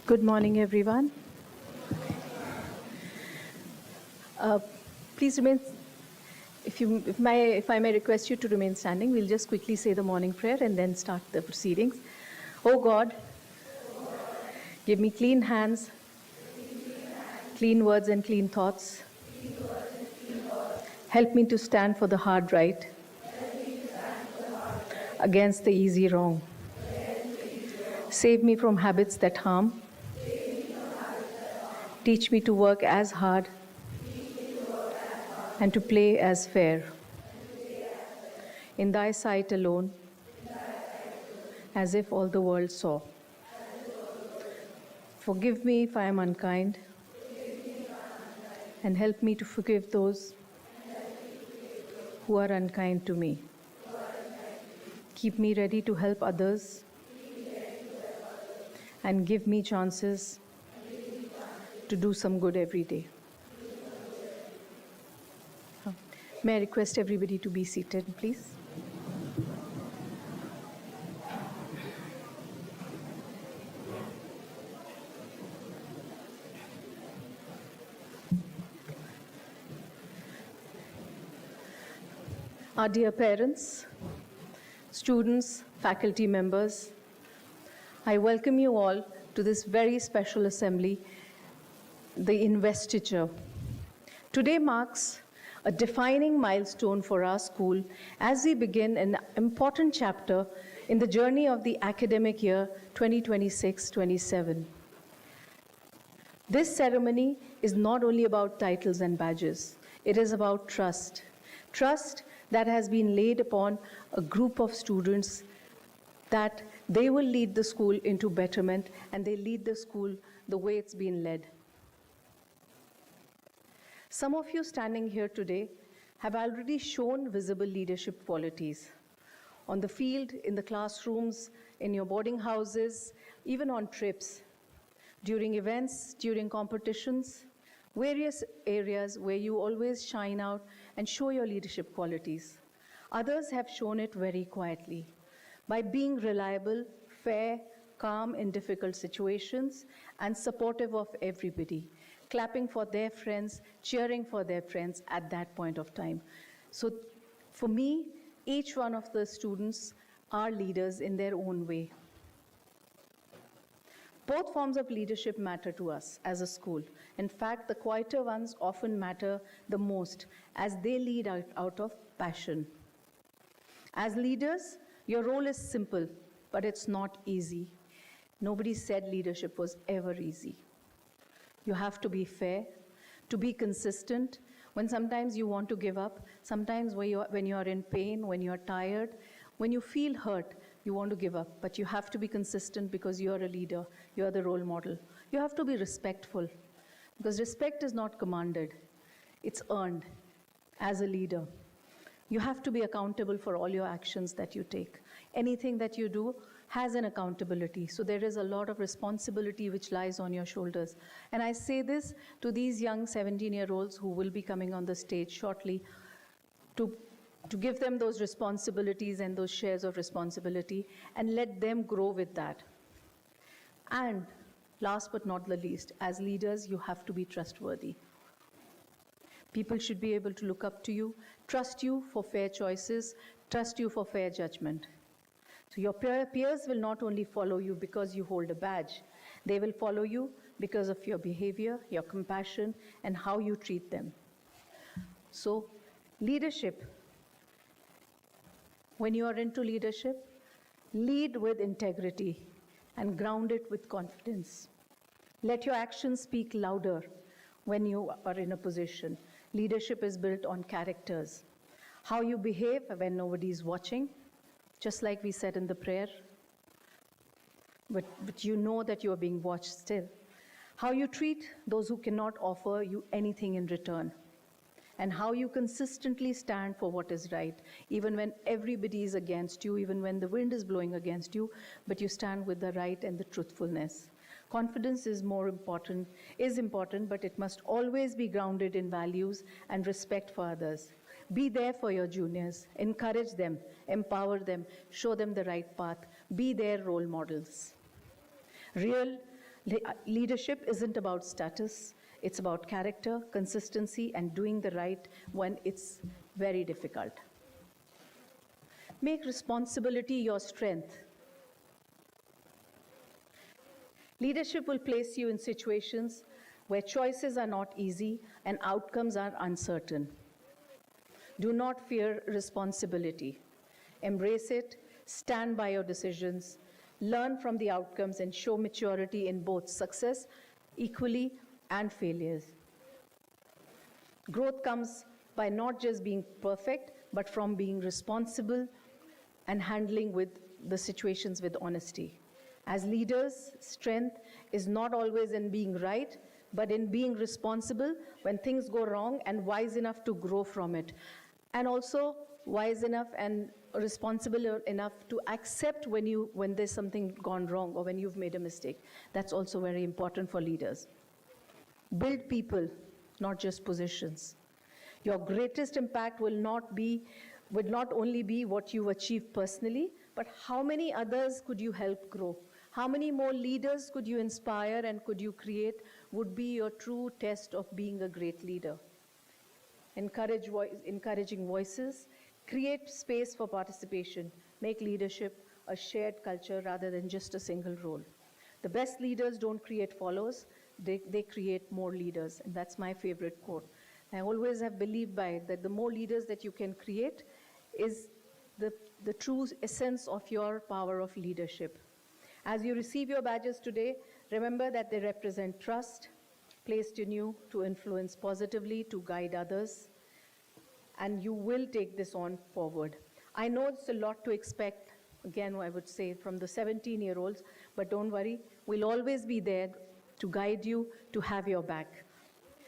Good morning, everyone. Please remain, if I may request you to remain standing, we'll just quickly say the morning prayer and then start the proceedings. Oh God, give me clean hands, clean words and clean thoughts. Help me to stand for the hard right against the easy wrong. Save me from habits that harm. Teach me to work as hard and to play as fair. In thy sight alone, as if all the world saw. Forgive me if I am unkind, and help me to forgive those who are unkind to me. Keep me ready to help others, and give me chances to do some good every day. May I request everybody to be seated, please? Our dear parents, students, faculty members, I welcome you all to this very special assembly, the Investiture. Today marks a defining milestone for our school as we begin an important chapter in the journey of the academic year 2026-27. This ceremony is not only about titles and badges, it is about trust. Trust that has been laid upon a group of students that they will lead the school into betterment and they lead the school the way it's been led. Some of you standing here today have already shown visible leadership qualities on the field, in the classrooms, in your boarding houses, even on trips, during events, during competitions, various areas where you always shine out and show your leadership qualities. Others have shown it very quietly by being reliable, fair, calm in difficult situations, and supportive of everybody, clapping for their friends, cheering for their friends at that point of time. So for me, each one of the students are leaders in their own way. Both forms of leadership matter to us as a school. In fact, the quieter ones often matter the most as they lead out of passion. As leaders, your role is simple, but it's not easy. Nobody said leadership was ever easy. You have to be fair, to be consistent, when sometimes you want to give up, sometimes when you are in pain, when you are tired, when you feel hurt, you want to give up, but you have to be consistent because you are a leader, you are the role model. You have to be respectful, because respect is not commanded, it's earned as a leader. You have to be accountable for all your actions that you take. Anything that you do has an accountability, so there is a lot of responsibility which lies on your shoulders. And I say this to these young 17-year-olds who will be coming on the stage shortly, to give them those responsibilities and those shares of responsibility and let them grow with that. And last but not the least, as leaders, you have to be trustworthy. People should be able to look up to you, trust you for fair choices, trust you for fair judgment. So your peers will not only follow you because you hold a badge, they will follow you because of your behavior, your compassion, and how you treat them. So leadership, when you are into leadership, lead with integrity and ground it with confidence. Let your actions speak louder when you are in a position. Leadership is built on characters. How you behave when nobody is watching, just like we said in the prayer, but you know that you are being watched still. How you treat those who cannot offer you anything in return. And how you consistently stand for what is right, even when everybody is against you, even when the wind is blowing against you, but you stand with the right and the truthfulness. Confidence is important, but it must always be grounded in values and respect for others. Be there for your juniors, encourage them, empower them, show them the right path, be their role models. Real Leadership isn't about status, it's about character, consistency, and doing the right when it's very difficult. Make responsibility your strength. Leadership will place you in situations where choices are not easy and outcomes are uncertain. Do not fear responsibility. Embrace it, stand by your decisions, learn from the outcomes, and show maturity in both success, equally, and failures. Growth comes by not just being perfect, but from being responsible and handling with the situations with honesty. As leaders, strength is not always in being right, but in being responsible when things go wrong and wise enough to grow from it. And also wise enough and responsible enough to accept when there's something gone wrong or when you've made a mistake. That's also very important for leaders. Build people, not just positions. Your greatest impact will not only be what you achieve personally, but how many others could you help grow? How many more leaders could you inspire and could you create would be your true test of being a great leader. Encouraging voices, create space for participation, make leadership a shared culture rather than just a single role. The best leaders don't create followers, they create more leaders, and that's my favorite quote. I always have believed by it that the more leaders that you can create is the true essence of your power of leadership. As you receive your badges today, remember that they represent trust placed in you to influence positively, to guide others, and you will take this on forward. I know it's a lot to expect, again, I would say, from the 17-year-olds, but don't worry, we'll always be there to guide you, to have your back.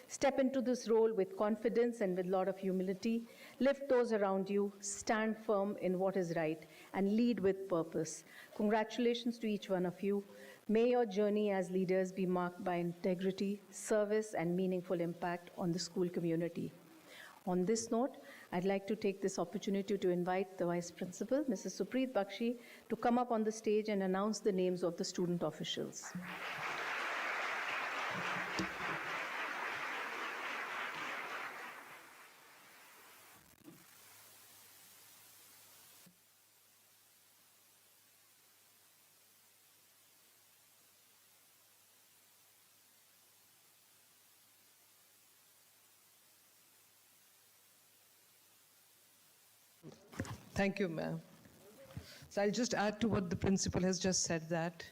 Step into this role with confidence and with a lot of humility. Lift those around you, stand firm in what is right, and lead with purpose. Congratulations to each one of you. May your journey as leaders be marked by integrity, service, and meaningful impact on the school community. On this note, I'd like to take this opportunity to invite the Vice Principal, Mrs. Supreet Bakshi, to come up on the stage and announce the names of the student officials. Thank you, ma'am. So I'll just add to what the principal has just said, that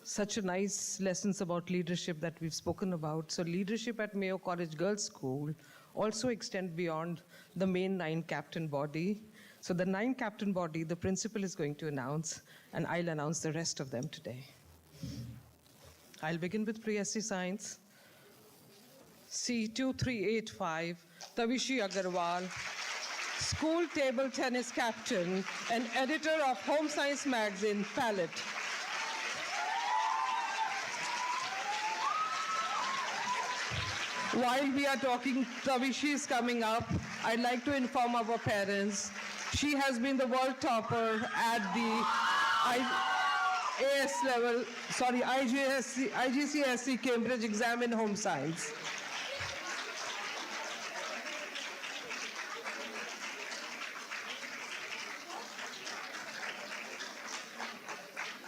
such a nice lessons about leadership that we've spoken about. So leadership at Mayo College Girls' School also extend beyond the main 9 captain body. So the 9 captain body, the principal is going to announce, and I'll announce the rest of them today. I'll begin with pre-SC Science. C2385, Tavishi Agarwal, school table tennis captain and editor of Home Science magazine, Palette. While we are talking, Tavishi is coming up. I'd like to inform our parents. She has been the world topper at the IGCSE Cambridge exam in home science.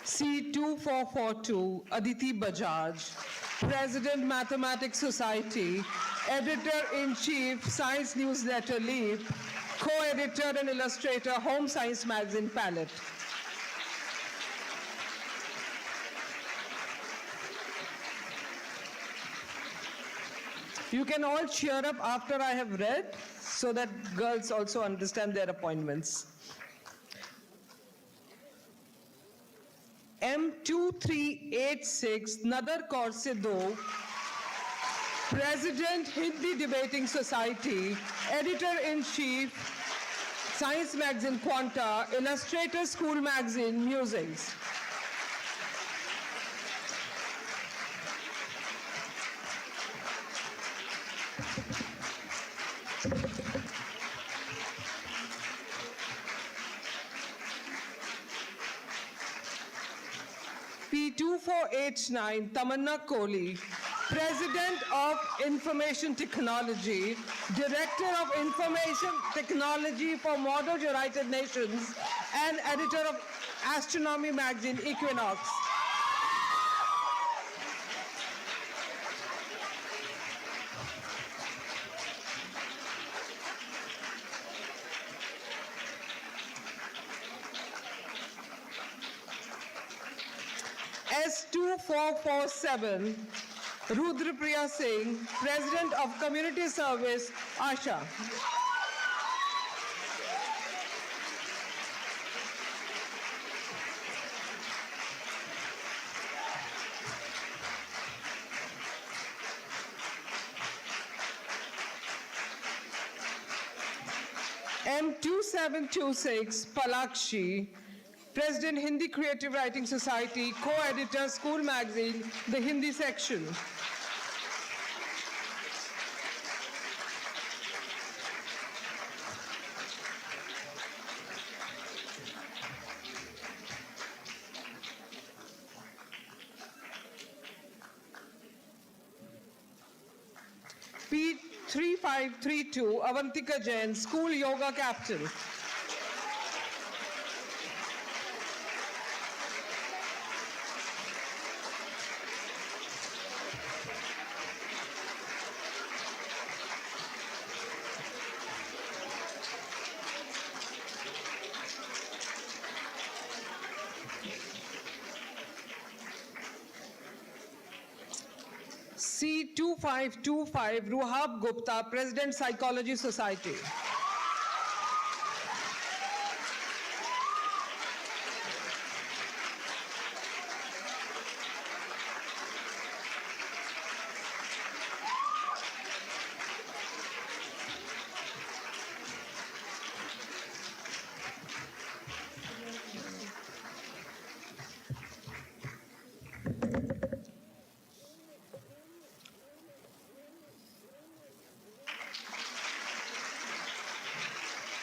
C2442, Aditi Bajaj, President Mathematics Society, Editor-in-Chief Science Newsletter Leap, Co-editor and illustrator Home Science magazine, Palette. You can all cheer up after I have read so that girls also understand their appointments. M2386, Nadar Kaur Sidhu, President Hindi Debating Society, Editor-in-Chief Science magazine Quanta, Illustrator School magazine Musings. C2489, Tamanna Kohli, President of Information Technology, Director of Information Technology for Model United Nations, and editor of Astronomy magazine, Equinox. S2447, Rudrapriya Singh, President of Community Service, Asha. M2726, Palakshi, President Hindi Creative Writing Society, co-editor, School Magazine, the Hindi section. P3532, Avantika Jain, School Yoga Captain. C2525, Ruhab Gupta, President Psychology Society.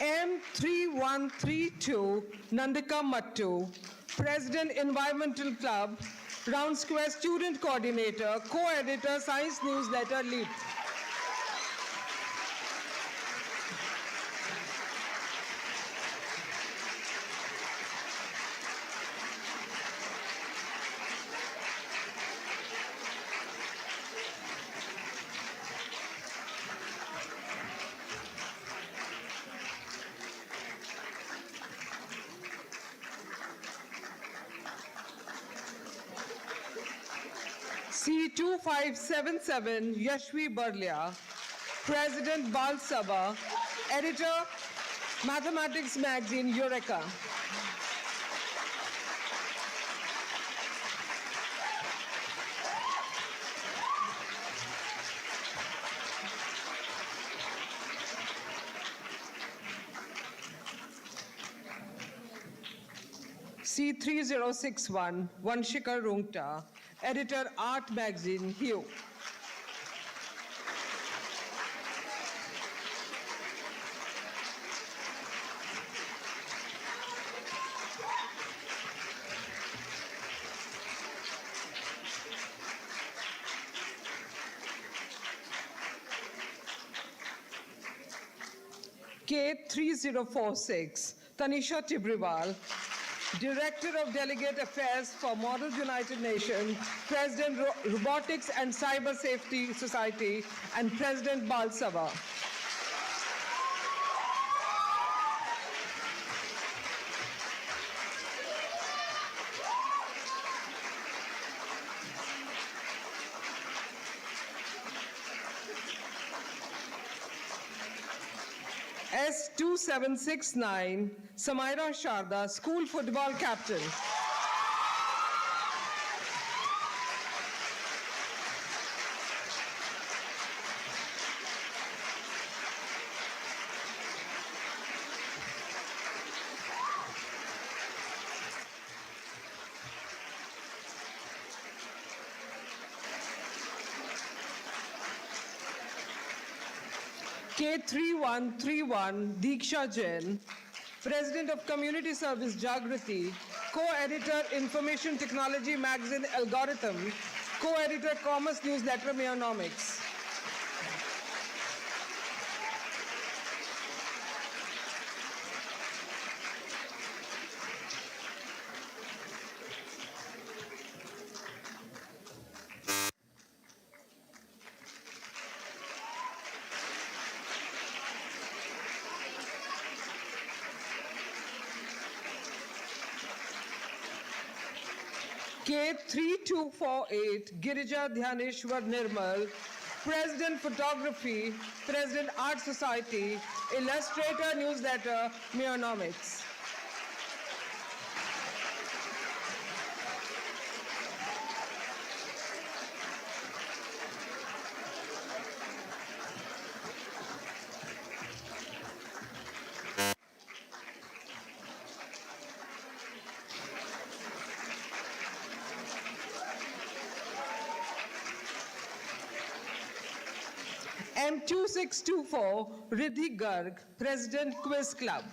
M3132, Nandika Mattu, President Environmental Club, Round Square Student Coordinator, co-editor, Science Newsletter, Leap. C2577, Yashvi Barlia, President Bal Sabha, editor, Mathematics Magazine, Eureka. C3061, Vanshika Rungta, editor, Art Magazine, Hugh. K3046, Tanisha Tibriwal, Director of Delegate Affairs for Model United Nations, President Robotics and Cyber Safety Society, and President Bal Sabha. S2769, Samaira Sharda, School Football Captain. K3131, Diksha Jain, President of Community Service Jagrati, co-editor Information Technology Magazine Algorithm, co-editor Commerce Newsletter Meonomics. K3248, Girija Dhyaneshwar Nirmal, President Photography, President Art Society, Illustrator Newsletter, Meonomics. M2624, Riddhi Garg, President Quiz Club.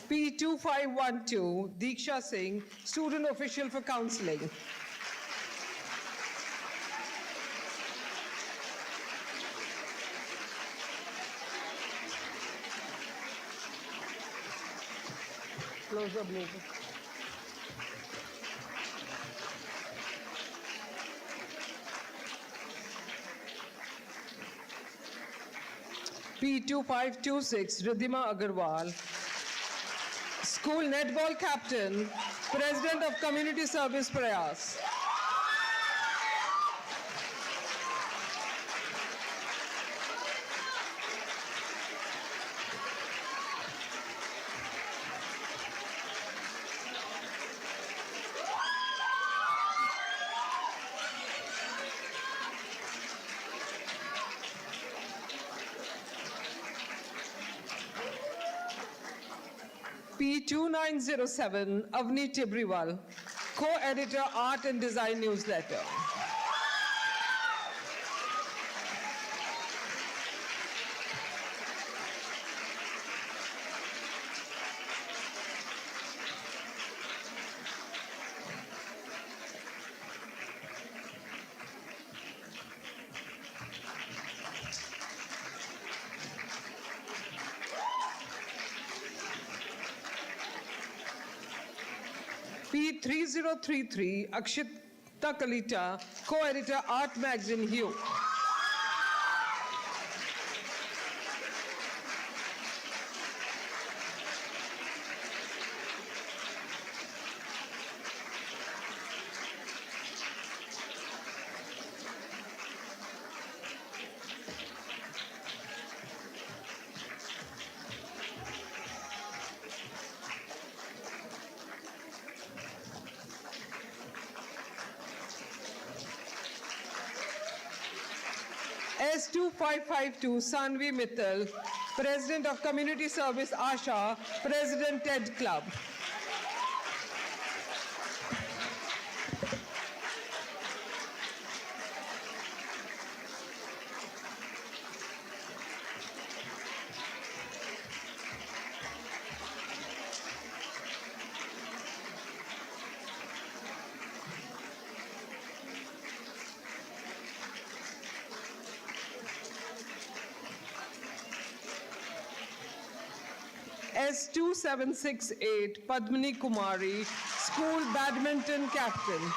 P2512, Deeksha Singh, Student Official for Counseling. Close up later. P2526, Ridhima Agarwal, School Netball Captain, President of Community Service Prayas. P2907, Avni Tibriwal, co-editor Art and Design Newsletter. P3033, Akshita Kalita, co-editor Art Magazine Hue. S2552, Sanvi Mittal, President of Community Service Asha, President TED Club. S2768, Padmini Kumari, School Badminton Captain.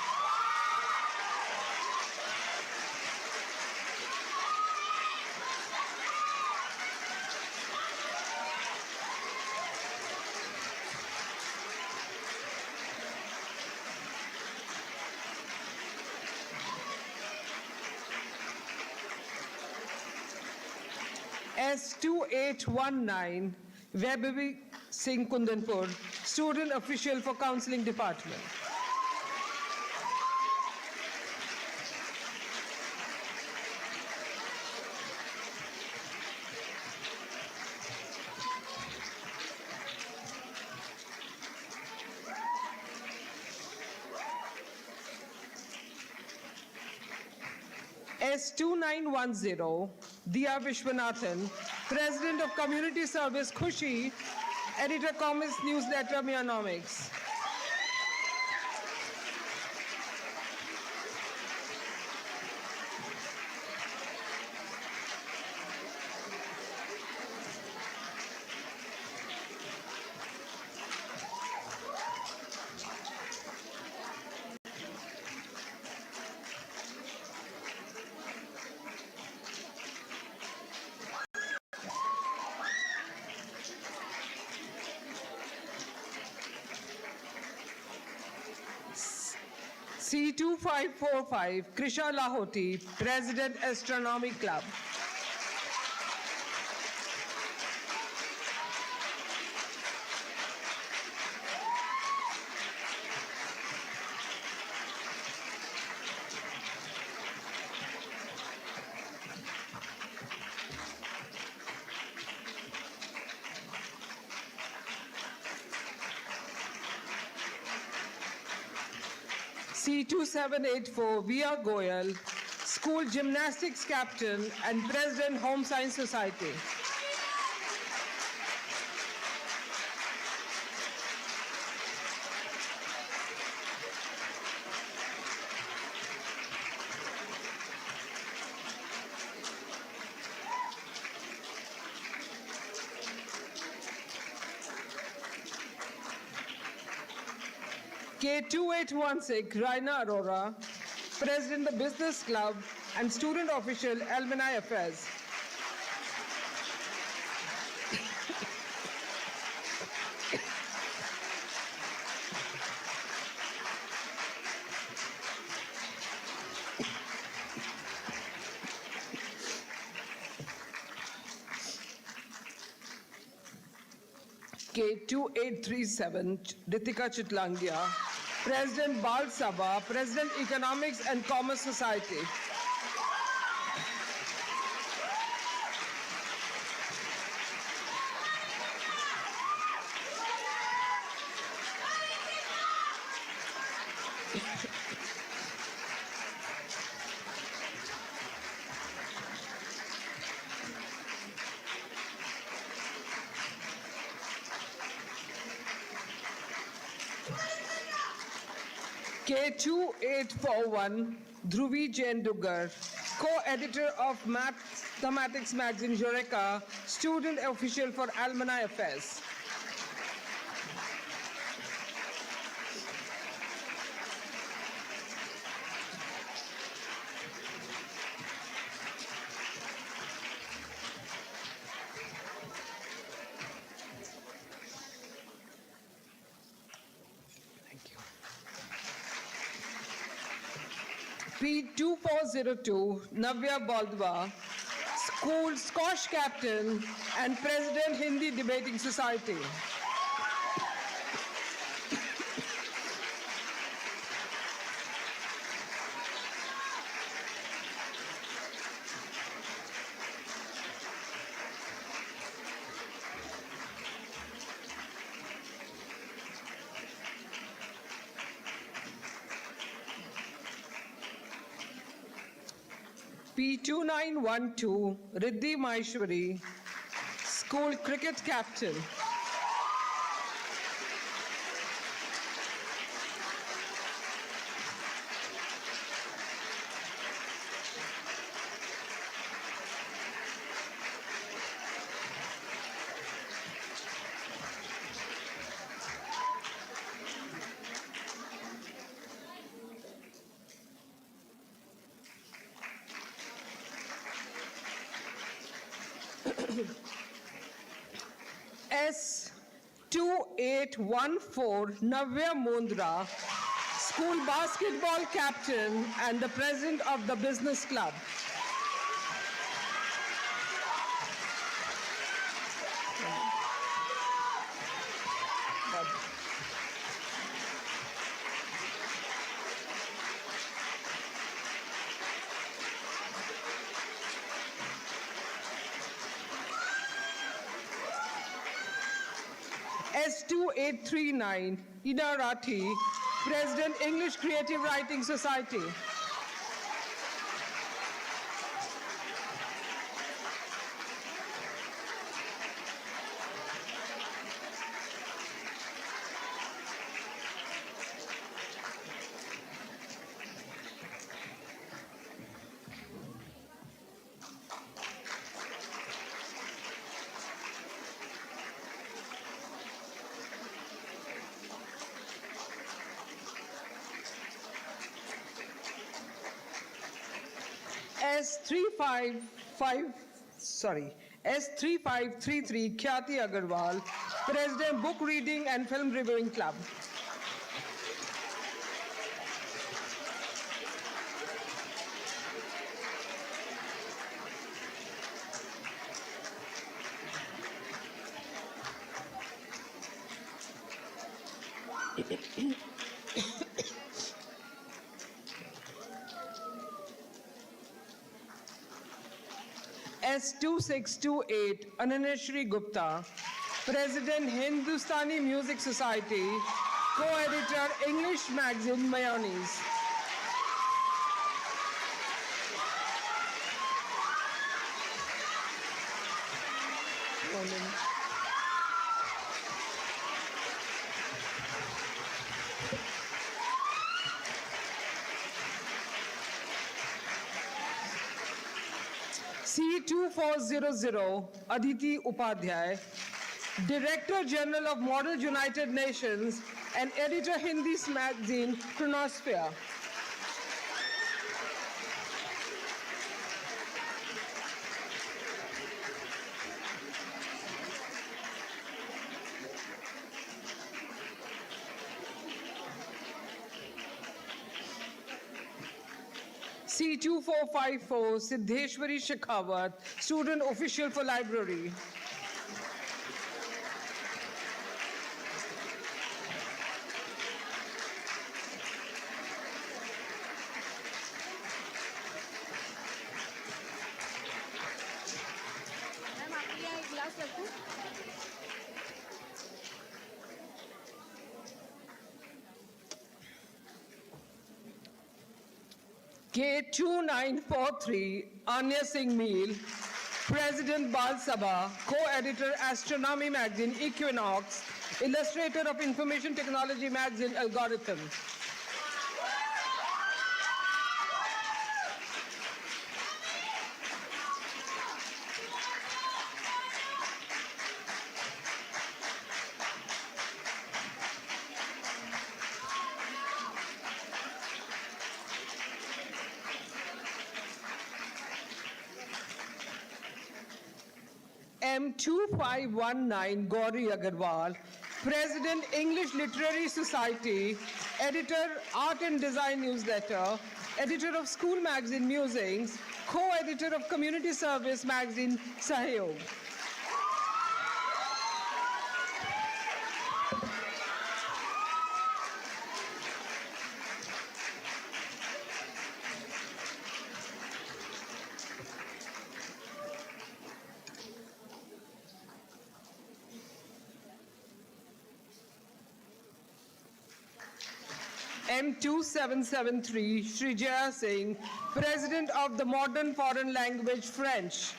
S2819, Vaibhavi Singh Kundanpur, student official for counseling department. S2910, Diya Vishwanathan, President of Community Service Khushi, Editor Comics Newsletter Meonomics. C2545, Krisha Lahoti, President Astronomy Club. C2784, Via Goyal, School Gymnastics Captain and President Home Science Society. K2816, Raina Arora, President of the Business Club and Student Official, Alumni Affairs. K2837, Ritika Chitlangia, President Bal Sabha, President Economics and Commerce Society. K2841, Dhruvi Jain Dugar, co-editor of Mathematics magazine Eureka, student official for Alumni Affairs. P2402, Navya Baldwa, School Squash Captain and President Hindi Debating Society. P2912, Riddhi Maheshwari, School Cricket Captain. S2814, Navya Mundra, School Basketball Captain and the President of the Business Club. S2839, Ina Rathi, President, English Creative Writing Society. S3533 Khyati Agarwal, President, Book Reading and Film Reviewing Club. S2628 Ananeshri Gupta, President, Hindustani Music Society, co-editor, English magazine Mayonnaise. C2400 Aditi Upadhyay, Director General of Model United Nations and editor Hindi magazine Chronosphere. C2454 Siddheshwari Shekhawat, Student Official for Library. K2943 Anya Singh Meel, President Bal Sabha, co-editor Astronomy magazine Equinox, illustrator of Information Technology magazine Algorithm. M2519 Gauri Agarwal, President, English Literary Society, editor, Art and Design Newsletter, editor of School Magazine Musings, co-editor of Community Service Magazine Sahyog. M2773 Srijaya Singh, President of the Modern Foreign Language French.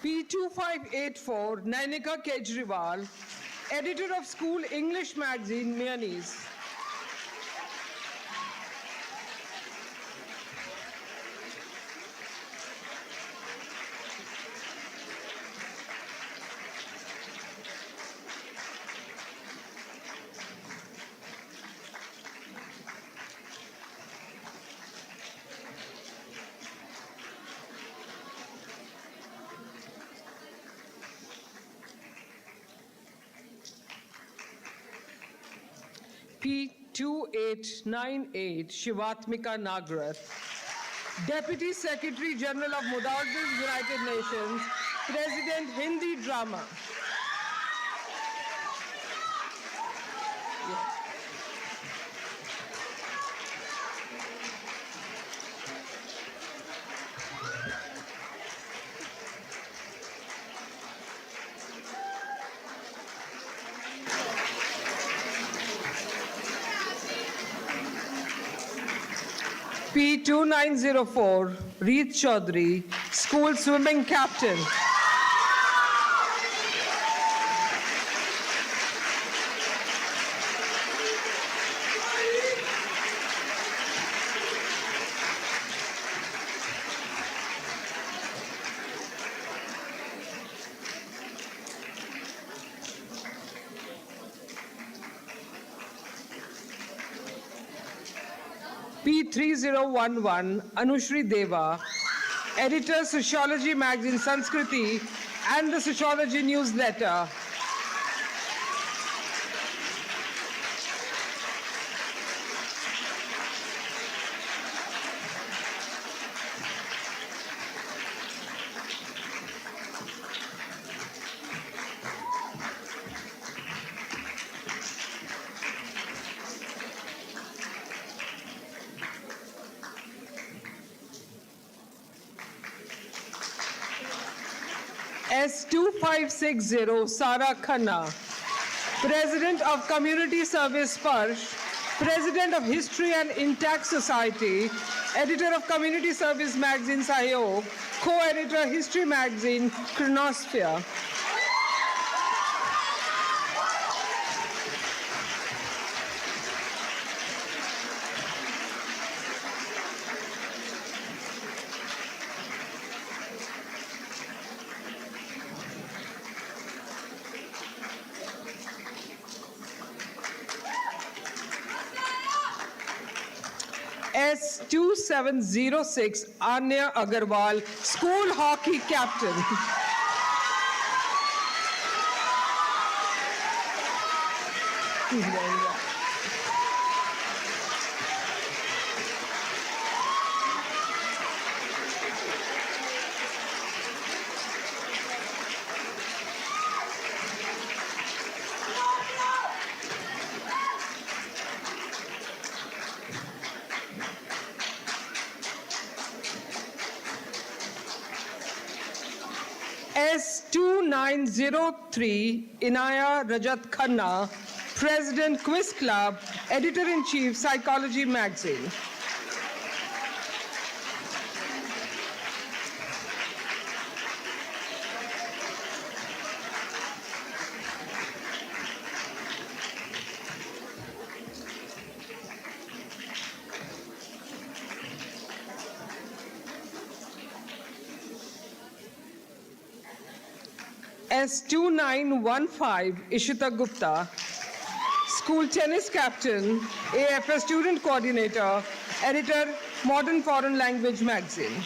P2584 Nainika Kejriwal, editor of School English magazine Mayonnaise. P2898 Shivatmika Nagrath, Deputy Secretary General of Mudawasis United Nations, President Hindi Drama. P2904, Reet Chaudhary, School Swimming Captain. P3011, Anushri Deva, Editor, Sociology Magazine Sanskriti and the Sociology Newsletter. S2560, Sara Khanna, President of Community Service Sparsh, President of History and Intact Society, Editor of Community Service Magazine Sahyog, Co-Editor History Magazine Chronosphere. S2706, Anya Agarwal, School Hockey Captain. S2903, Inaya Rajat Khanna, President Quiz Club, Editor-in-Chief, Psychology Magazine. S2915, Ishita Gupta, School Tennis Captain, AFS Student Coordinator, Editor, Modern Foreign Language Magazine.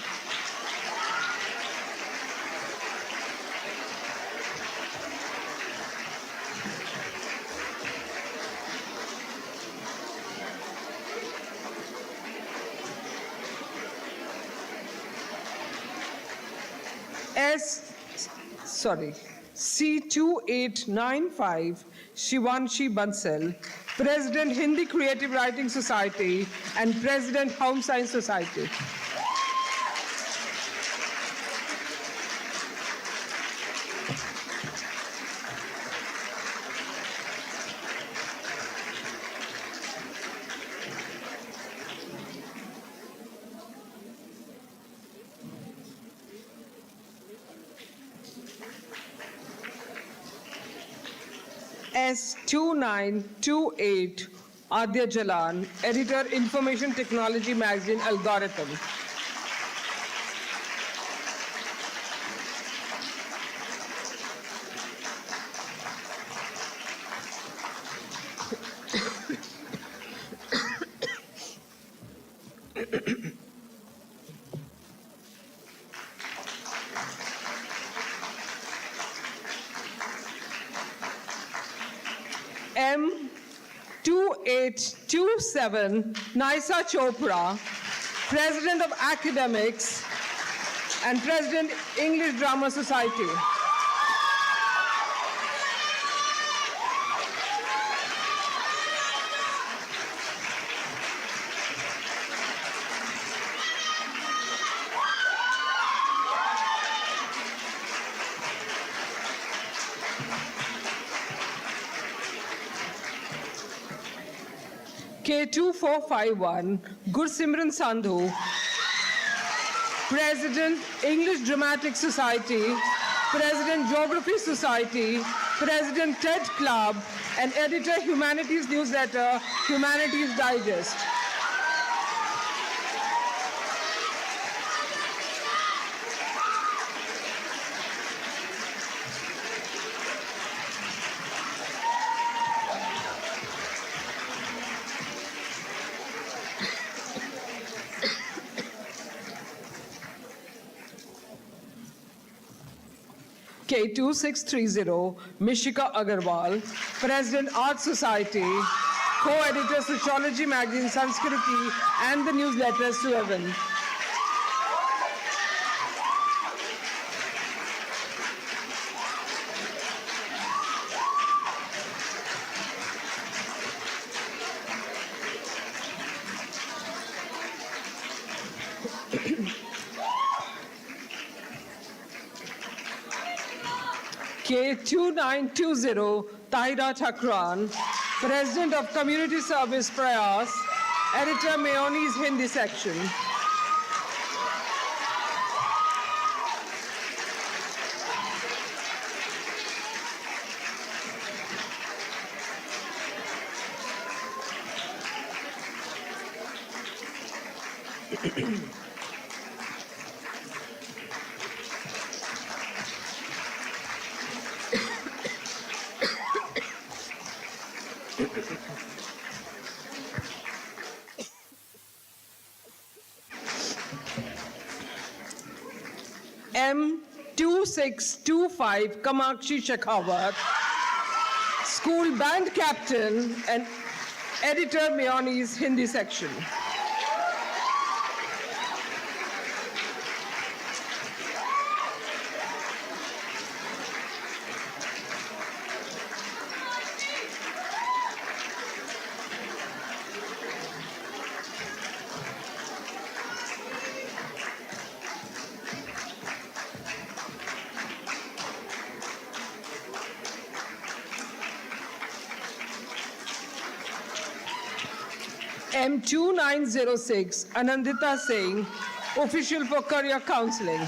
C2895, Shivanshi Bansal, President Hindi Creative Writing Society and President Home Science Society. S2928, Adya Jalan, Editor, Information Technology Magazine Algorithm. M2827, Naisa Chopra, President of Academics, and President, English Drama Society. K2451, Gursimran Sandhu, President, English Dramatic Society, President, Geography Society, President, TED Club, and editor, Humanities Newsletter, Humanities Digest. K2630, Mishika Agarwal, President, Art Society, co-editor, Sociology Magazine, Sanskriti, and the newsletter, Suevan. K2920, Tahira Thakran, President of Community Service Prayas, Editor, Mayoni's Hindi Section. M2625, Kamakshi Shekhawat, School Band Captain and Editor, Mayoni's Hindi Section. M2906, Anandita Singh, Official for Career Counseling.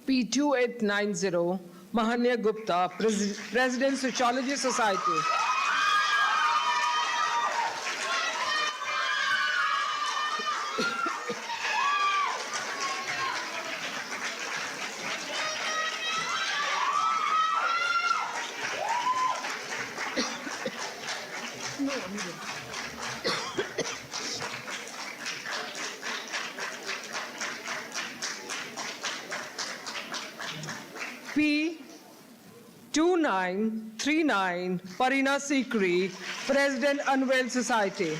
P2890, Mahanya Gupta, President, Sociology Society. P2939, Parina Sikri, President, Unwell Society.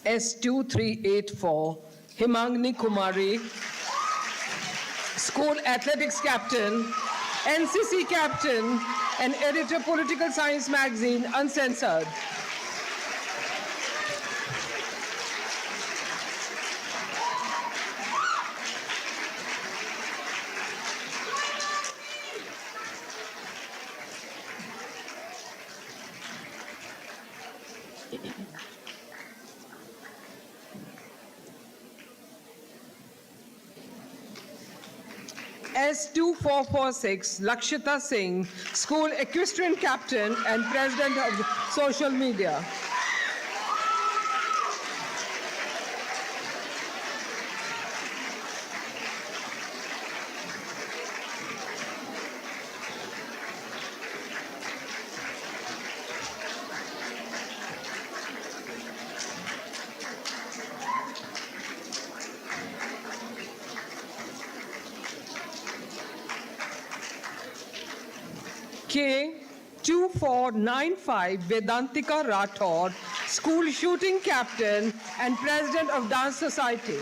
S2384, Himangni Kumari, School Athletics Captain, NCC Captain, and Editor, Political Science Magazine, Uncensored. S2446, Lakshita Singh, School Equestrian Captain and President of Social Media. K2495, Vedantika Rathod, School Shooting Captain and President of Dance Society.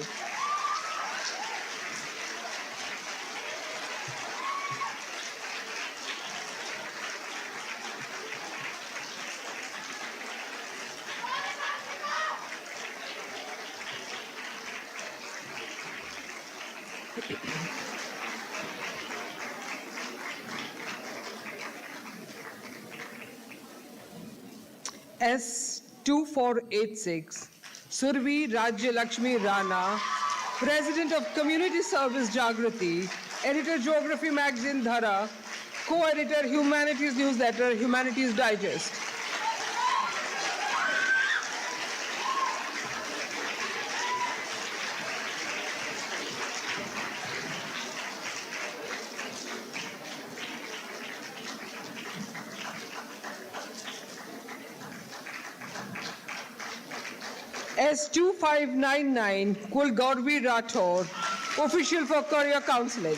S2486, Survi Rajya Lakshmi Rana, President of Community Service Jagrati, Editor Geography Magazine Dhara, Co-Editor Humanities Newsletter Humanities Digest. S2599, Kulgaurvi Rathod, Official for Career Counseling.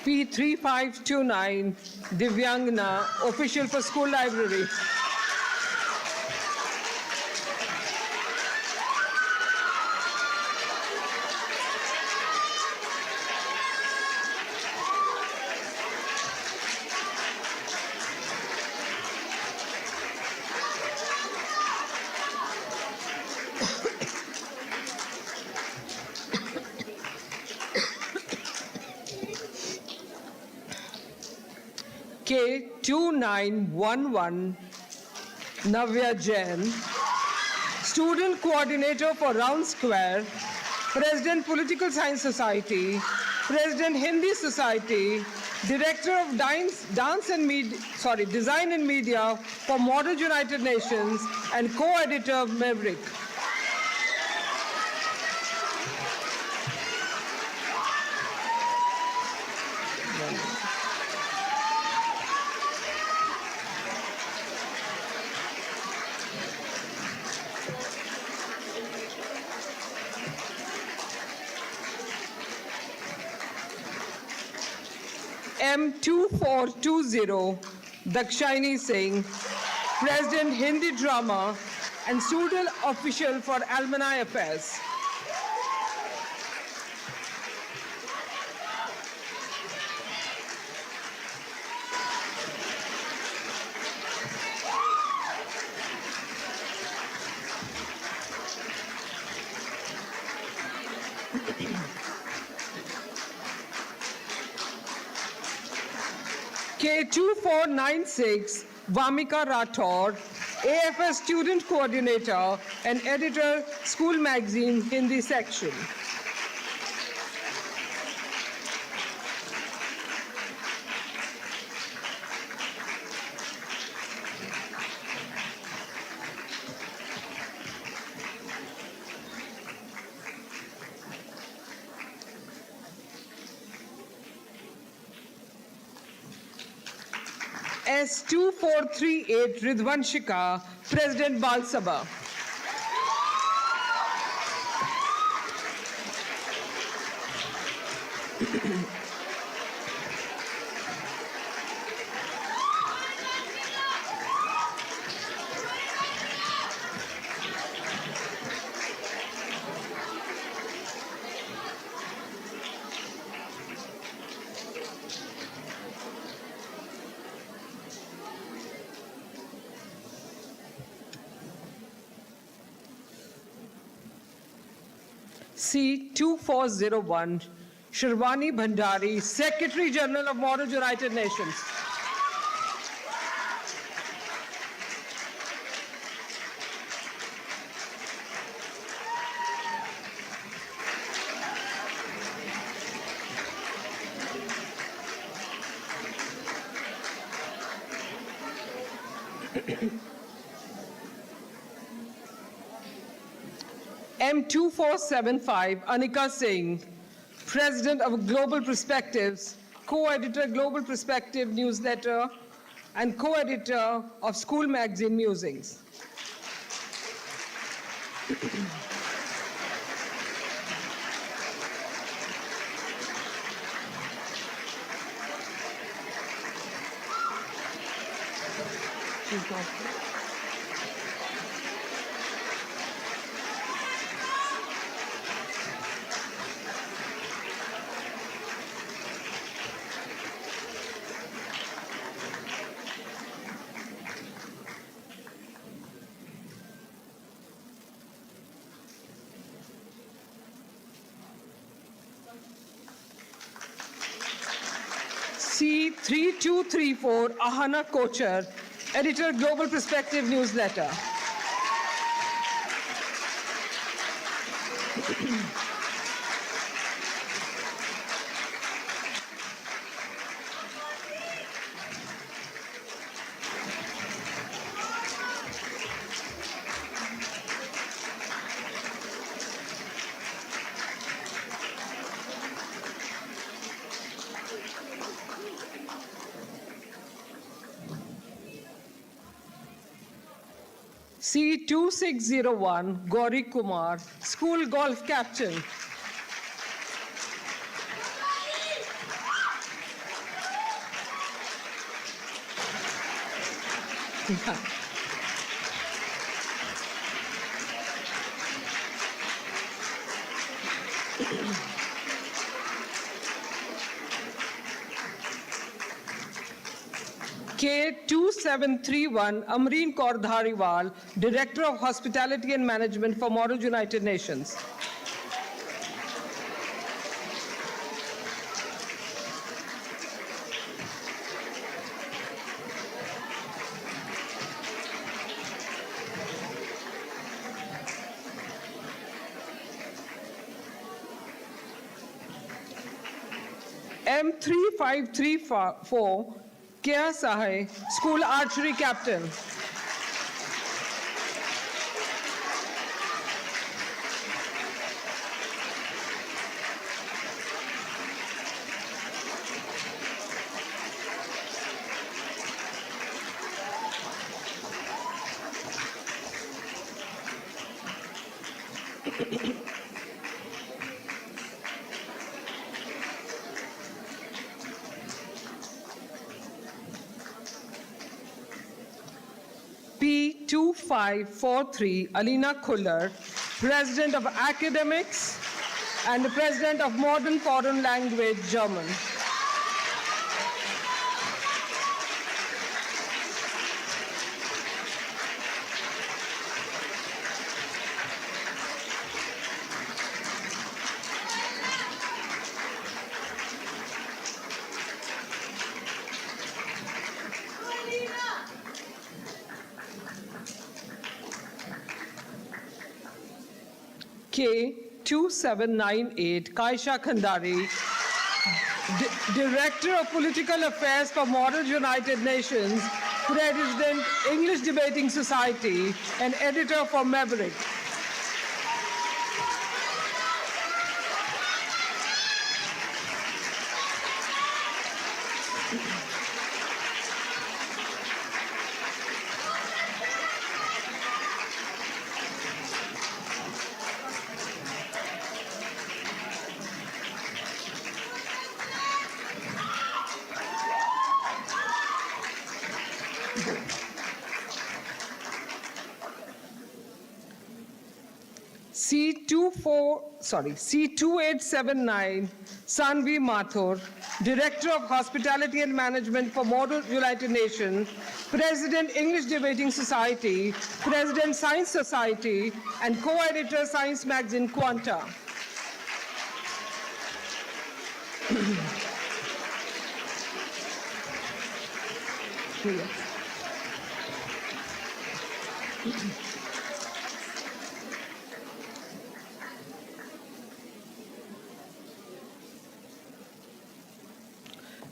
P3529, Divyangna, Official for School Library. K2911, Navya Jain, Student Coordinator for Round Square, President Political Science Society, President Hindi Society, Director of Design and Media for Model United Nations, and Co-Editor of Maverick. M2420, Dakshini Singh, President Hindi Drama and Student Official for Alumni Affairs. K2496, Vamika Rathod, AFS Student Coordinator and Editor, School Magazine, Hindi Section. S2438, Ridvanshika, President Bal Sabha. C2401, Shirvani Bhandari, Secretary General of Model United Nations. M2475, Anika Singh, President of Global Perspectives, co-editor Global Perspective newsletter, and co-editor of School Magazine Musings. C3234, Ahana Kochar, editor Global Perspective newsletter. C2601, Gauri Kumar, school golf captain. K2731, Amreen Kaur Dhariwal, Director of Hospitality and Management for Model United Nations. M3534, Kya Sahay, School Archery Captain. P2543, Alina Kuller, President of Academics and the President of Modern Foreign Language, German. K2798, Kaisha Khandari, Director of Political Affairs for Model United Nations, President, English Debating Society, and editor for Maverick. C2879, Sanvi Mathur, Director of Hospitality and Management for Model United Nations, President, English Debating Society, President, Science Society, and co-editor, Science Magazine Quanta.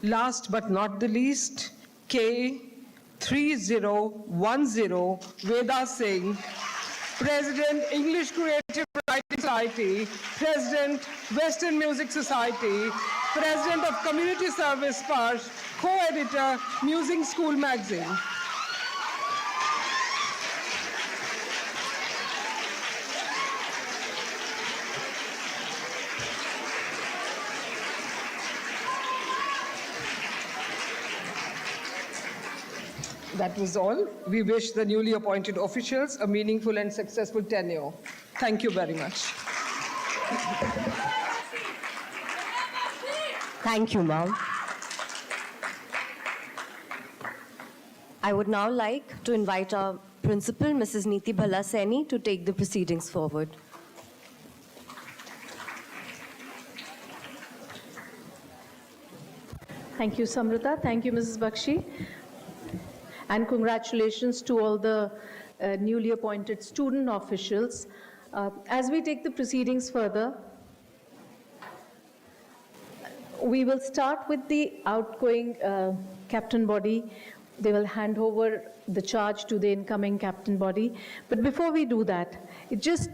Last but not the least, K3010 Veda Singh, President, English Creative Writing Society, President, Western Music Society, President of Community Service Parsh, co-editor, Musing School Magazine. That was all. We wish the newly appointed officials a meaningful and successful tenure. Thank you very much. Thank you, ma'am. I would now like to invite our principal, Mrs. Neeti Bhalaseni, to take the proceedings forward. Thank you, Samrita. Thank you, Mrs. Bakshi. And congratulations to all the newly appointed student officials. As we take the proceedings further, we will start with the outgoing captain body. They will hand over the charge to the incoming captain body. But before we do that, it is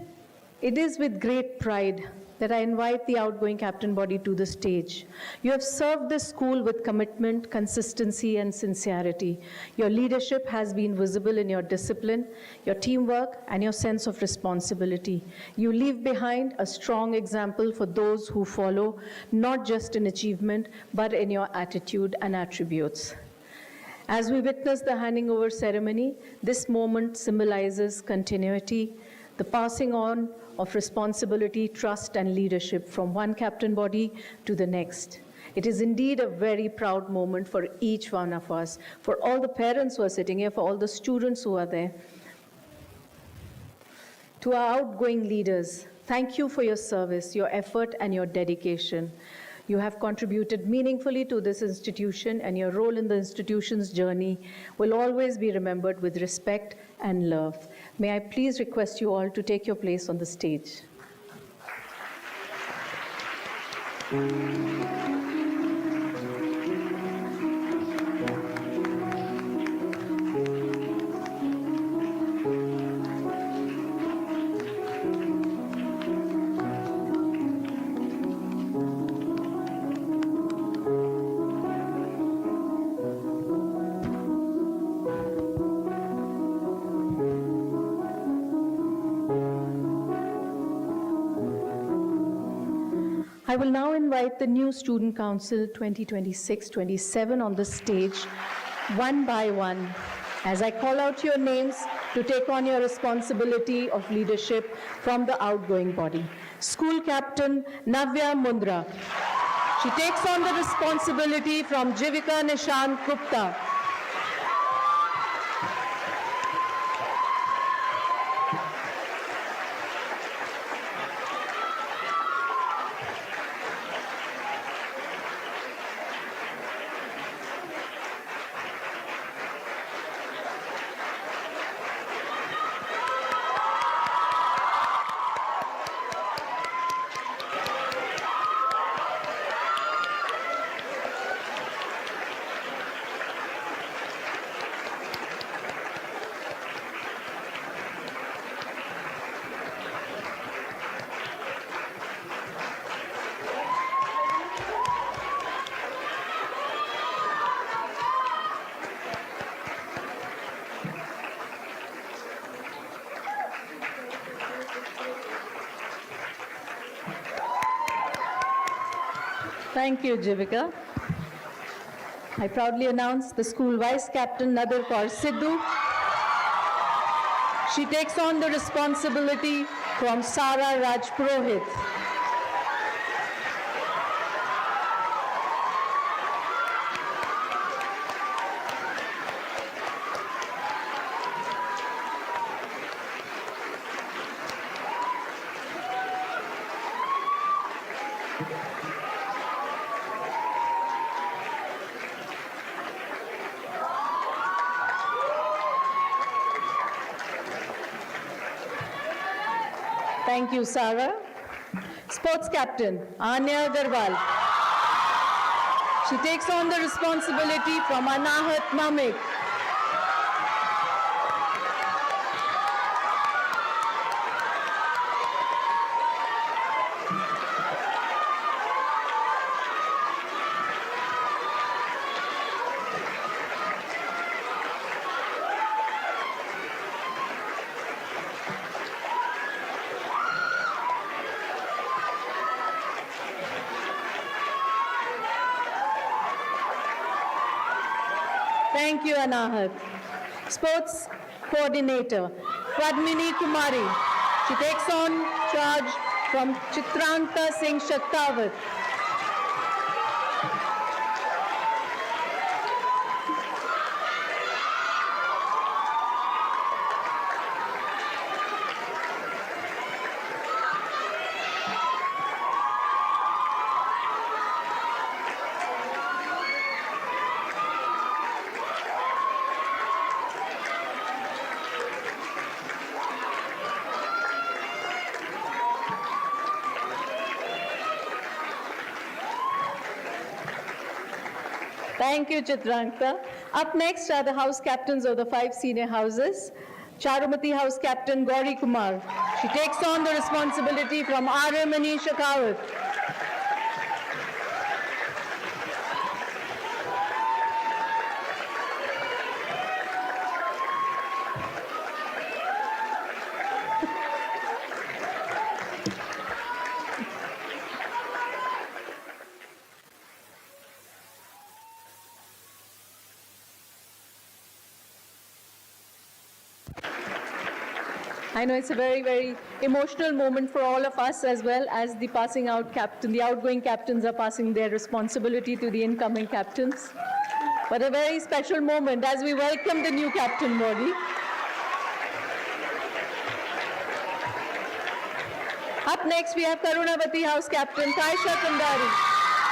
with great pride that I invite the outgoing captain body to the stage. You have served this school with commitment, consistency, and sincerity. Your leadership has been visible in your discipline, your teamwork, and your sense of responsibility. You leave behind a strong example for those who follow, not just in achievement, but in your attitude and attributes. As we witness the handing over ceremony, this moment symbolizes continuity, the passing on of responsibility, trust, and leadership from one captain body to the next. It is indeed a very proud moment for each one of us, for all the parents who are sitting here, for all the students who are there. To our outgoing leaders, thank you for your service, your effort, and your dedication. You have contributed meaningfully to this institution, and your role in the institution's journey will always be remembered with respect and love. May I please request you all to take your place on the stage. I will now invite the new Student Council 2026-27 on the stage, one by one, as I call out your names to take on your responsibility of leadership from the outgoing body. School Captain Navya Mundra. She takes on the responsibility from Jivika Nishant Gupta. Thank you, Jivika. I proudly announce the school vice captain, Nadir Kaur Sidhu. She takes on the responsibility from Sara Rajpurohit. Thank you, Sarah. Sports captain, Anya Agarwal. She takes on the responsibility from Anahat Mamik. Thank you, Anahat. Sports coordinator, Padmini Kumari. She takes on charge from Chitranta Singh Shaktawat. Thank you, Chitrangta. Up next are the house captains of the 5 senior houses. Charumati House Captain Gauri Kumar. She takes on the responsibility from R. Manish Shakawat. I know it's a very, very emotional moment for all of us as well as the passing out captain. The outgoing captains are passing their responsibility to the incoming captains. But a very special moment as we welcome the new captain body. Up next, we have Karunavati House Captain Taisha Kandari.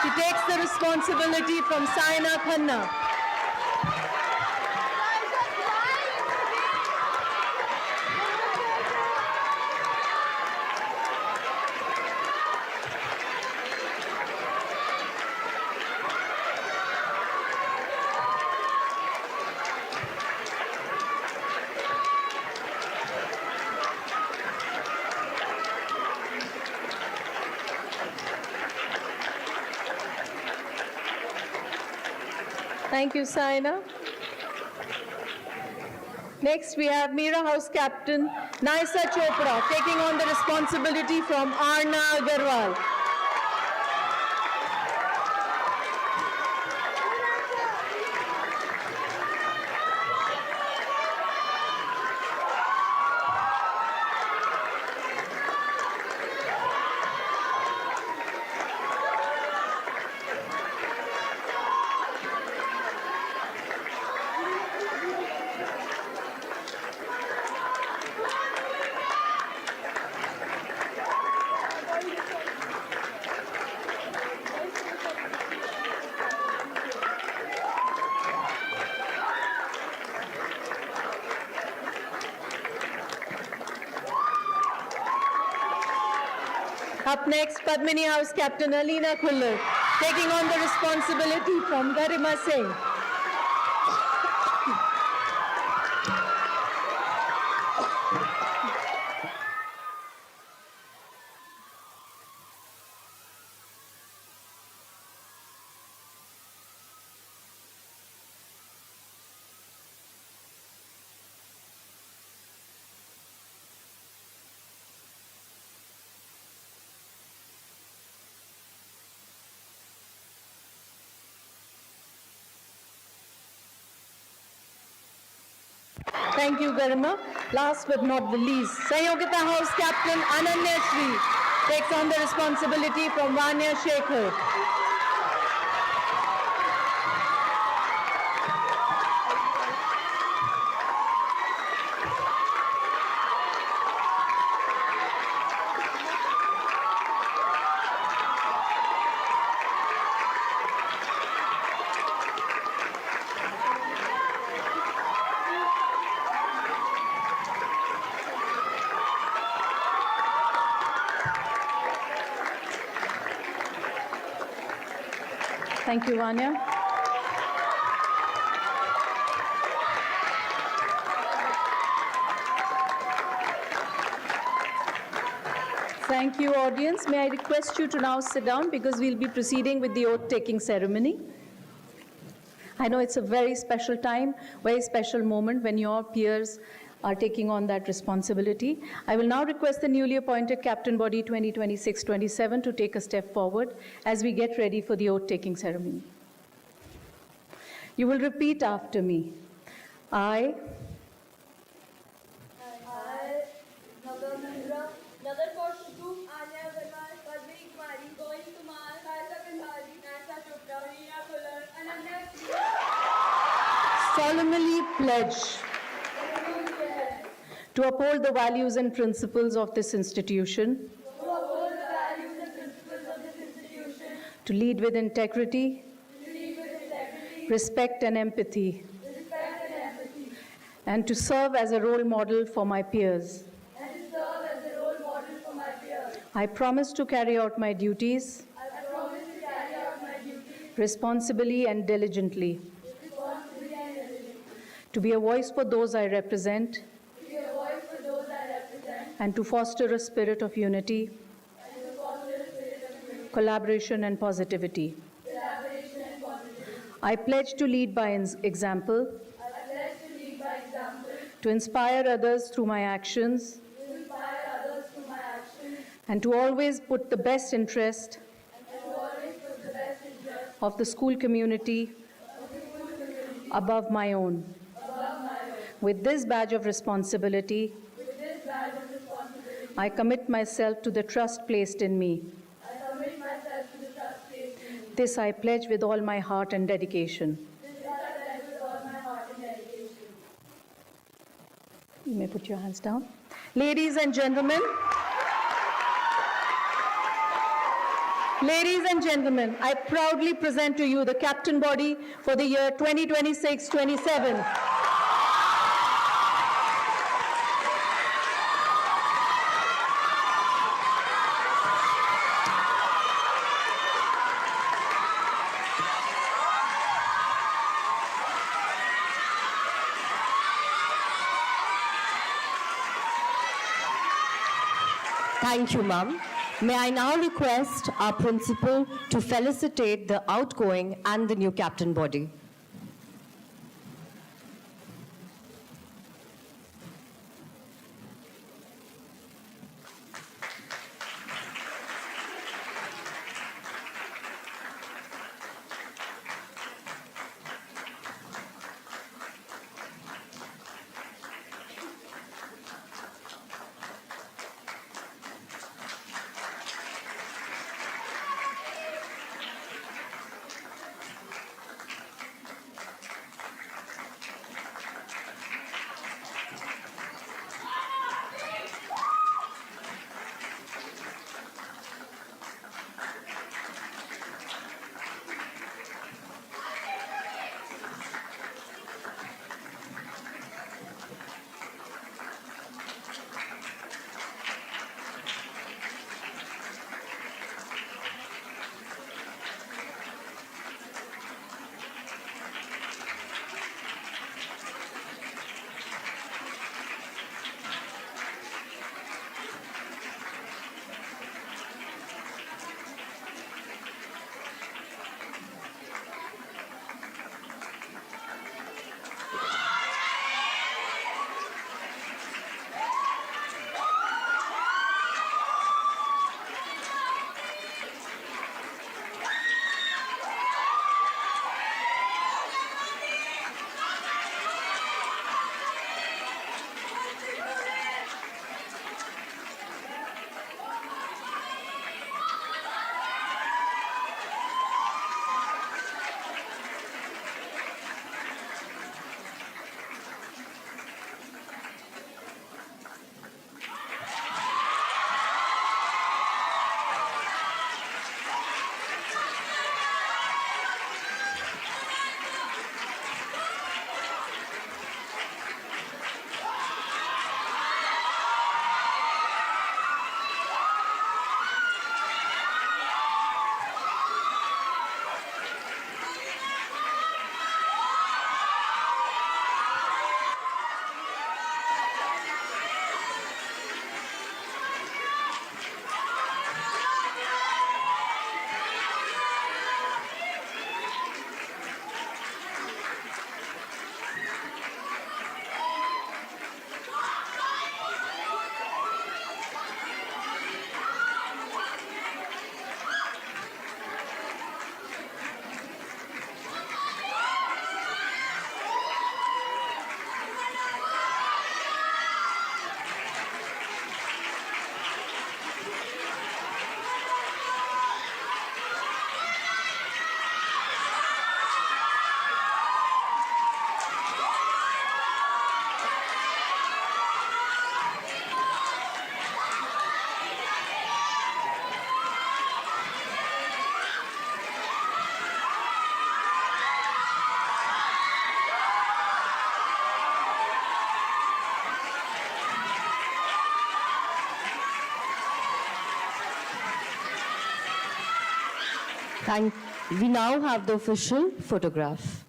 She takes the responsibility from Saina Khanna. Thank you, Saina. Next, we have Meera House Captain Naisa Chopra taking on the responsibility from Arna Agarwal. Up next, Padmini House Captain Alina Khullar, taking on the responsibility from Garima Singh. Thank you, Garima. Last but not the least, Sanyogita House Captain Ananya Shri takes on the responsibility from Vanya Shekhar. Thank you, Vanya. Thank you, audience. May I request you to now sit down because we'll be proceeding with the oath-taking ceremony. I know it's a very special time, very special moment when your peers are taking on that responsibility. I will now request the newly appointed Captain Body 2026-27 to take a step forward as we get ready for the oath-taking ceremony. You will repeat after me. I, Nagar Koshtu, Anya Verma, Padmi Kumari, Goin Kumar, Harsa Bindari, Nasa Chopra, Riya Kular, Ananya solemnly pledge to uphold the values and principles of this institution, to lead with integrity, respect and empathy, and to serve as a role model for my peers. I promise to carry out my duties responsibly and diligently, to be a voice for those I represent, and to foster a spirit of unity, collaboration, and positivity. I pledge to lead by example, to inspire others through my actions, and to always put the best interest of the school community above my own. With this badge of responsibility, I commit myself to the trust placed in me. This I pledge with all my heart and dedication. You may put your hands down. Ladies and gentlemen, I proudly present to you the Captain Body for the year 2026-27. Thank you, ma'am. May I now request our principal to felicitate the outgoing and the new captain body. We now have the official photograph.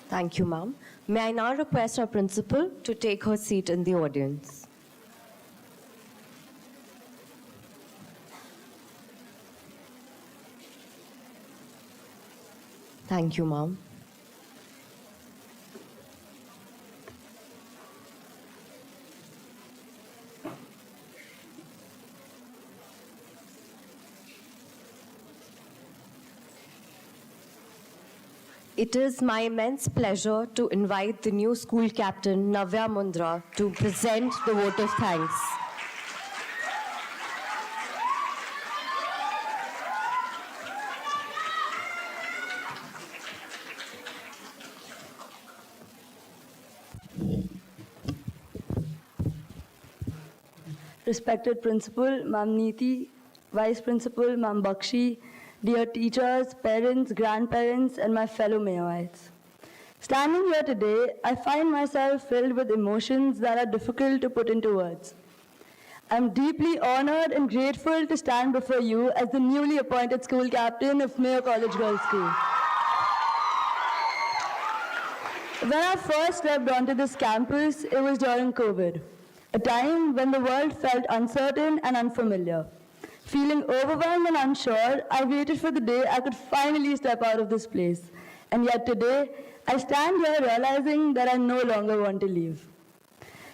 Thank you, ma'am. May I now request our principal to take her seat in the audience. Thank you, ma'am. It is my immense pleasure to invite the new school captain, Navya Mundra, to present the vote of thanks. Respected Principal, Ma'am Neeti, Vice Principal, Ma'am Bakshi, dear teachers, parents, grandparents, and my fellow Mayoites. Standing here today, I find myself filled with emotions that are difficult to put into words. I'm deeply honored and grateful to stand before you as the newly appointed school captain of Mayo College Girls' School. When I first stepped onto this campus, it was during COVID, a time when the world felt uncertain and unfamiliar. Feeling overwhelmed and unsure, I waited for the day I could finally step out of this place. And yet today, I stand here realizing that I no longer want to leave.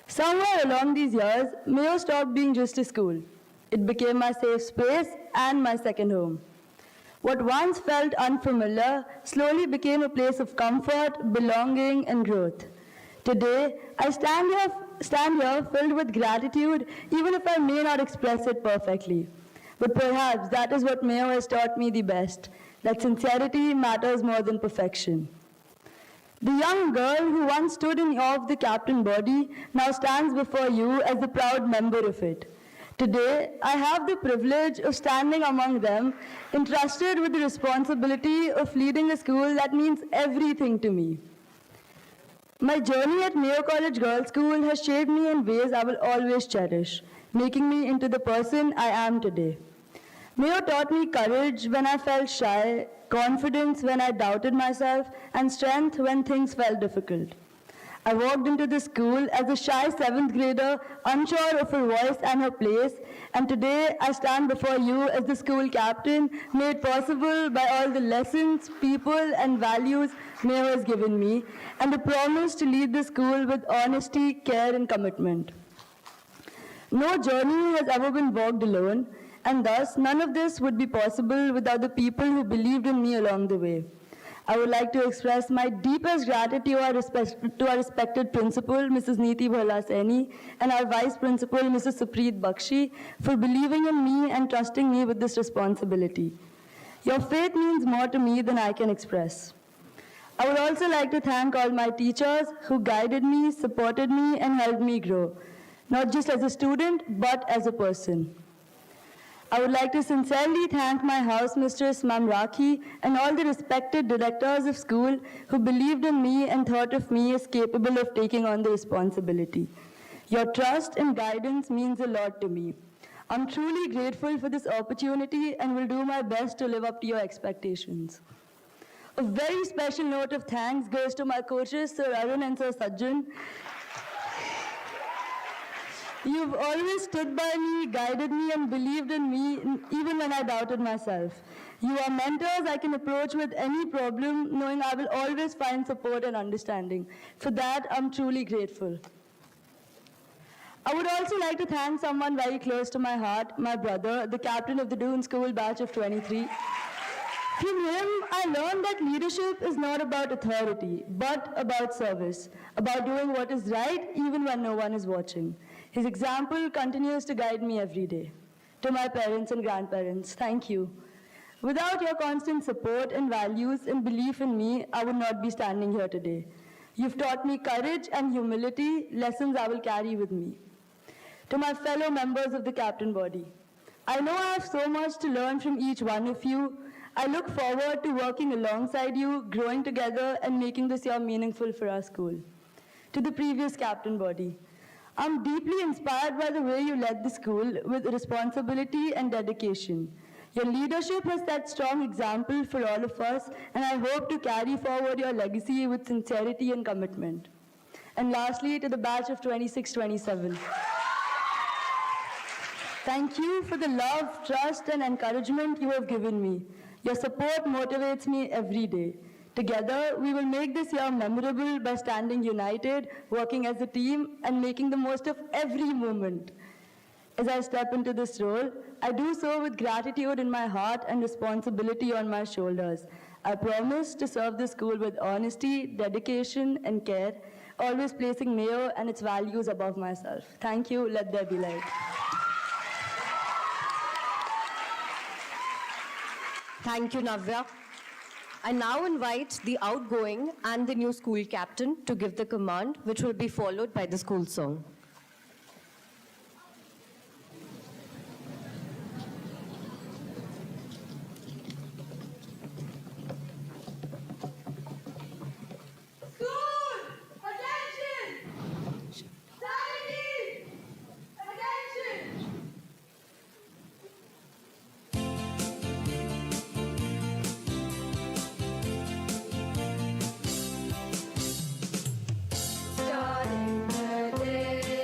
Somewhere along these years, Mayo stopped being just a school. It became my safe space and my second home. What once felt unfamiliar slowly became a place of comfort, belonging, and growth. Today, I stand here filled with gratitude, even if I may not express it perfectly. But perhaps that is what Mayo has taught me the best, that sincerity matters more than perfection. The young girl who once stood in awe of the captain body now stands before you as the proud member of it. Today, I have the privilege of standing among them, entrusted with the responsibility of leading a school that means everything to me. My journey at Mayo College Girls' School has shaped me in ways I will always cherish, making me into the person I am today. Mayo taught me courage when I felt shy, confidence when I doubted myself, and strength when things felt difficult. I walked into the school as a shy 7th grader, unsure of her voice and her place, and today I stand before you as the school captain, made possible by all the lessons, people, and values Mayo has given me, and the promise to lead the school with honesty, care, and commitment. No journey has ever been walked alone, and thus none of this would be possible without the people who believed in me along the way. I would like to express my deepest gratitude to our respected principal, Mrs. Neeti Bhala Saini, and our vice principal, Mrs. Supreet Bakshi, for believing in me and trusting me with this responsibility. Your faith means more to me than I can express. I would also like to thank all my teachers who guided me, supported me, and helped me grow, not just as a student, but as a person. I would like to sincerely thank my house mistress, Ma'am Rakhi, and all the respected directors of school who believed in me and thought of me as capable of taking on the responsibility. Your trust and guidance means a lot to me. I'm truly grateful for this opportunity and will do my best to live up to your expectations. A very special note of thanks goes to my coaches, Sir Arun and Sir Sajjan. You've always stood by me, guided me, and believed in me, even when I doubted myself. You are mentors I can approach with any problem, knowing I will always find support and understanding. For that, I'm truly grateful. I would also like to thank someone very close to my heart, my brother, the captain of the Doon School batch of 23. From him, I learned that leadership is not about authority, but about service, about doing what is right even when no one is watching. His example continues to guide me every day. To my parents and grandparents, thank you. Without your constant support and values and belief in me, I would not be standing here today. You've taught me courage and humility, lessons I will carry with me. To my fellow members of the captain body, I know I have so much to learn from each one of you. I look forward to working alongside you, growing together, and making this year meaningful for our school. To the previous captain body, I'm deeply inspired by the way you led the school with responsibility and dedication. Your leadership has set strong example for all of us, and I hope to carry forward your legacy with sincerity and commitment. And lastly, to the batch of 26-27. Thank you for the love, trust, and encouragement you have given me. Your support motivates me every day. Together, we will make this year memorable by standing united, working as a team, and making the most of every moment. As I step into this role, I do so with gratitude in my heart and responsibility on my shoulders. I promise to serve the school with honesty, dedication, and care, always placing Mayo and its values above myself. Thank you. Let there be light. Thank you, Navya. I now invite the outgoing and the new school captain to give the command, which will be followed by the school song. Starting the day.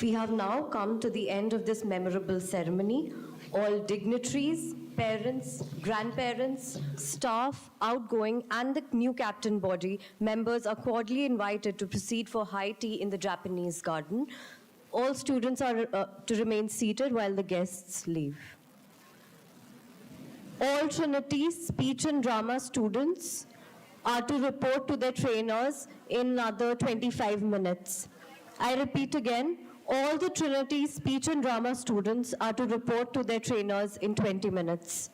We have now come to the end of this memorable ceremony. All dignitaries, parents, grandparents, staff, outgoing, and the new captain body members are cordially invited to proceed for high tea in the Japanese garden. All students are to remain seated while the guests leave. All Trinity speech and drama students are to report to their trainers in another 25 minutes. I repeat again, all the Trinity speech and drama students are to report to their trainers in 20 minutes.